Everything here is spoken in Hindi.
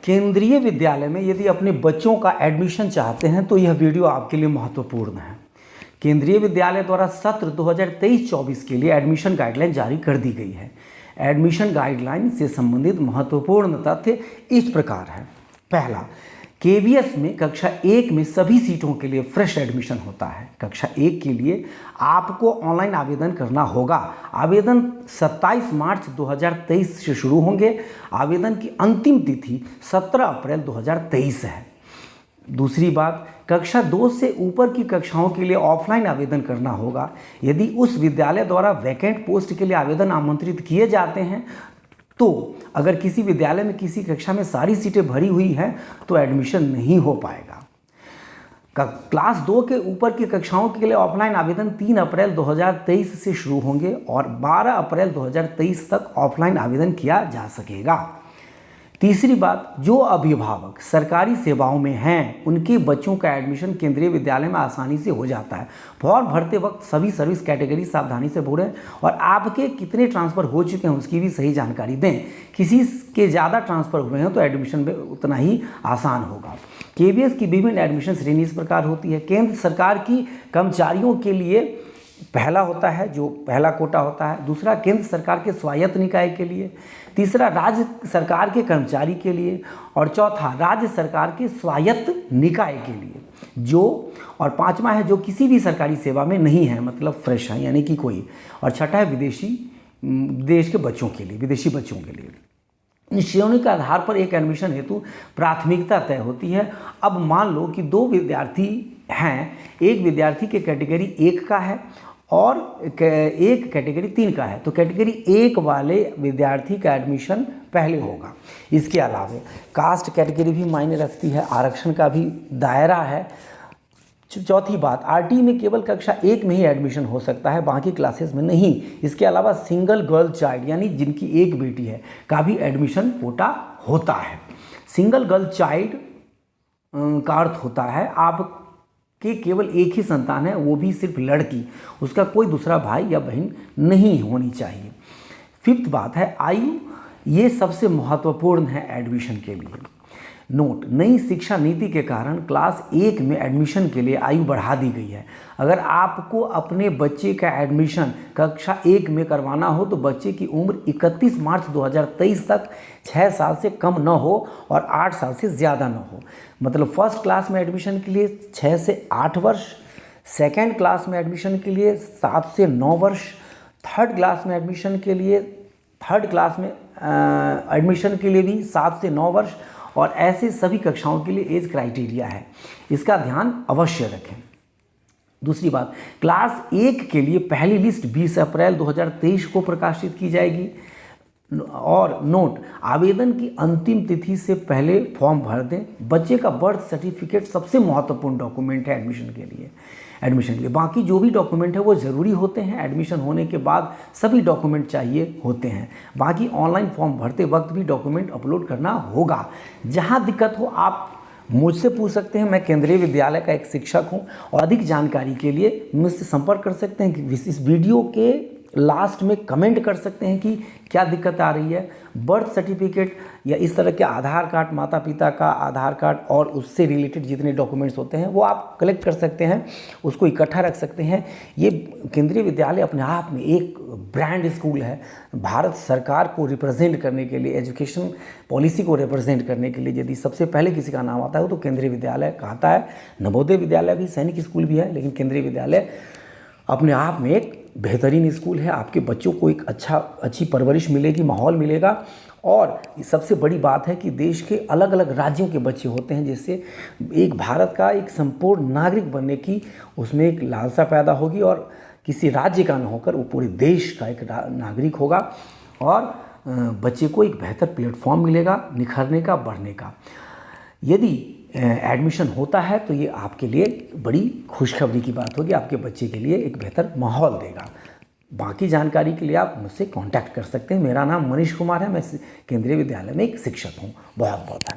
केंद्रीय विद्यालय में यदि अपने बच्चों का एडमिशन चाहते हैं तो यह वीडियो आपके लिए महत्वपूर्ण है। केंद्रीय विद्यालय द्वारा सत्र 2023-24 के लिए एडमिशन गाइडलाइन जारी कर दी गई है। एडमिशन गाइडलाइन से संबंधित महत्वपूर्ण तथ्य इस प्रकार है। पहला, केवीएस में कक्षा 1 में सभी सीटों के लिए फ्रेश एडमिशन होता है। कक्षा 1 के लिए आपको ऑनलाइन आवेदन करना होगा। आवेदन 27 मार्च 2023 से शुरू होंगे। आवेदन की अंतिम तिथि 17 अप्रैल 2023 है। दूसरी बात, कक्षा 2 से ऊपर की कक्षाओं के लिए ऑफलाइन आवेदन करना होगा। यदि उस विद्यालय द्वारा वैकेंट पोस्ट के लिए आवेदन आमंत्रित किए जाते हैं तो अगर किसी विद्यालय में किसी कक्षा में सारी सीटें भरी हुई हैं तो एडमिशन नहीं हो पाएगा। क्लास 2 के ऊपर की कक्षाओं के लिए ऑफलाइन आवेदन 3 अप्रैल 2023 से शुरू होंगे और 12 अप्रैल 2023 तक ऑफलाइन आवेदन किया जा सकेगा। तीसरी बात, जो अभिभावक सरकारी सेवाओं में हैं उनके बच्चों का एडमिशन केंद्रीय विद्यालय में आसानी से हो जाता है। फॉर्म भरते वक्त सभी सर्विस कैटेगरी सावधानी से भरें और आपके कितने ट्रांसफ़र हो चुके हैं उसकी भी सही जानकारी दें। किसी के ज़्यादा ट्रांसफ़र हुए हैं तो एडमिशन में उतना ही आसान होगा। केवीएस की विभिन्न एडमिशन श्रेणी इस प्रकार होती है। केंद्र सरकार की कर्मचारियों के लिए पहला होता है, जो पहला कोटा होता है। दूसरा, केंद्र सरकार के स्वायत्त निकाय के लिए। तीसरा, राज्य सरकार के कर्मचारी के लिए। और चौथा, राज्य सरकार के स्वायत्त निकाय के लिए जो, और पांचवा है जो किसी भी सरकारी सेवा में नहीं है, मतलब फ्रेश है यानी कि कोई। और छठा है देश के बच्चों के लिए, विदेशी बच्चों के लिए। इन श्रेणी के आधार पर एक एडमिशन हेतु प्राथमिकता तय होती है। अब मान लो कि 2 विद्यार्थी हैं, एक विद्यार्थी के कैटेगरी 1 का है और एक कैटेगरी 3 का है, तो कैटेगरी 1 वाले विद्यार्थी का एडमिशन पहले होगा। इसके अलावा कास्ट कैटेगरी भी मायने रखती है, आरक्षण का भी दायरा है। चौथी बात, आरटी में केवल कक्षा 1 में ही एडमिशन हो सकता है, बाकी क्लासेस में नहीं। इसके अलावा सिंगल गर्ल चाइल्ड यानी जिनकी एक बेटी है का भी एडमिशन कोटा होता है। सिंगल गर्ल चाइल्ड का अर्थ होता है आप कि केवल एक ही संतान है, वो भी सिर्फ लड़की, उसका कोई दूसरा भाई या बहन नहीं होनी चाहिए। 5th बात है आयु, ये सबसे महत्वपूर्ण है एडमिशन के लिए। नोट, नई शिक्षा नीति के कारण क्लास 1 में एडमिशन के लिए आयु बढ़ा दी गई है। अगर आपको अपने बच्चे का एडमिशन कक्षा 1 में करवाना हो तो बच्चे की उम्र 31 मार्च 2023 तक 6 साल से कम न हो और 8 साल से ज़्यादा न हो। मतलब फर्स्ट क्लास में एडमिशन के लिए 6 से 8 वर्ष, सेकेंड क्लास में एडमिशन के लिए 7 से 9 वर्ष, थर्ड क्लास में एडमिशन के लिए भी 7 से 9 वर्ष, और ऐसे सभी कक्षाओं के लिए एज क्राइटेरिया है। इसका ध्यान अवश्य रखें। दूसरी बात, क्लास 1 के लिए पहली लिस्ट 20 अप्रैल 2023 को प्रकाशित की जाएगी। और नोट, आवेदन की अंतिम तिथि से पहले फॉर्म भर दें। बच्चे का बर्थ सर्टिफिकेट सबसे महत्वपूर्ण डॉक्यूमेंट है एडमिशन के लिए। बाकी जो भी डॉक्यूमेंट है वो ज़रूरी होते हैं। एडमिशन होने के बाद सभी डॉक्यूमेंट चाहिए होते हैं। बाकी ऑनलाइन फॉर्म भरते वक्त भी डॉक्यूमेंट अपलोड करना होगा। जहाँ दिक्कत हो आप मुझसे पूछ सकते हैं, मैं केंद्रीय विद्यालय का एक शिक्षक हूँ और अधिक जानकारी के लिए मुझसे संपर्क कर सकते हैं कि इस वीडियो के लास्ट में कमेंट कर सकते हैं कि क्या दिक्कत आ रही है। बर्थ सर्टिफिकेट या इस तरह के आधार कार्ड, माता पिता का आधार कार्ड और उससे रिलेटेड जितने डॉक्यूमेंट्स होते हैं वो आप कलेक्ट कर सकते हैं, उसको इकट्ठा रख सकते हैं। ये केंद्रीय विद्यालय अपने आप में एक ब्रांड स्कूल है। भारत सरकार को रिप्रेजेंट करने के लिए, एजुकेशन पॉलिसी को रिप्रेजेंट करने के लिए यदि सबसे पहले किसी का नाम आता है तो केंद्रीय विद्यालय कहता है। नवोदय विद्यालय भी, सैनिक स्कूल भी है, लेकिन केंद्रीय विद्यालय अपने आप में एक बेहतरीन स्कूल है। आपके बच्चों को एक अच्छी परवरिश मिलेगी, माहौल मिलेगा। और सबसे बड़ी बात है कि देश के अलग अलग राज्यों के बच्चे होते हैं, जिससे एक भारत का एक संपूर्ण नागरिक बनने की उसमें एक लालसा पैदा होगी और किसी राज्य का न होकर वो पूरे देश का एक नागरिक होगा और बच्चे को एक बेहतर प्लेटफॉर्म मिलेगा निखरने का, बढ़ने का। यदि एडमिशन होता है तो ये आपके लिए बड़ी खुशखबरी की बात होगी, आपके बच्चे के लिए एक बेहतर माहौल देगा। बाकी जानकारी के लिए आप मुझसे कांटेक्ट कर सकते हैं। मेरा नाम मनीष कुमार है, मैं केंद्रीय विद्यालय में एक शिक्षक हूँ। बहुत बहुत धन्यवाद।